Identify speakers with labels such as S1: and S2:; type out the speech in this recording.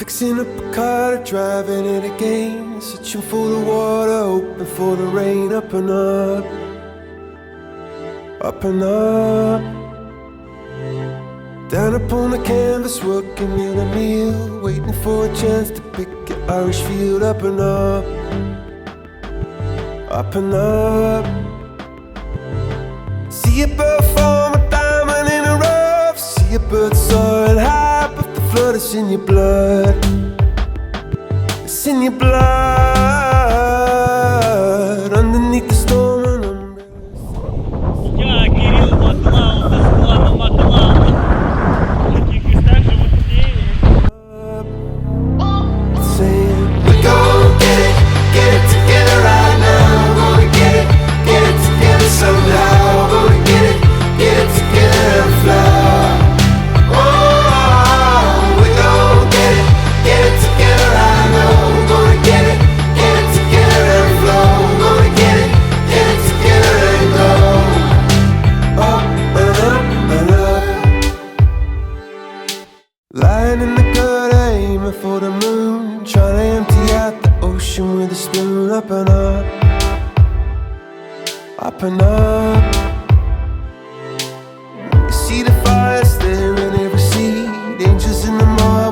S1: Fixing up a car, driving it again, searching for the water, hoping for the rain. Up and up, up and up. Down upon the canvas, working in a meal, waiting for a chance to pick your Irish field. Up and up, up and up. See a bird form a diamond in a rough. See a bird soaring high, but the flood is in your blood. It's in your blood. Underneath the storm and umbrellas.
S2: Я, Кирилл Маклауда, с клана Маклауда. В таких местах живут все.
S1: Saying, we gon' get it together right now. Gonna get it together somehow. Gonna get it together and fly. Oh, we gon' get it together right now. Gonna get it together and flow. Gonna get it together and go. Up and up and up. Lying in the gutter, aiming for the moon, trying to empty out the ocean with a spoon. Up and up, up and up. You see the fire staring every seed, angels in the mud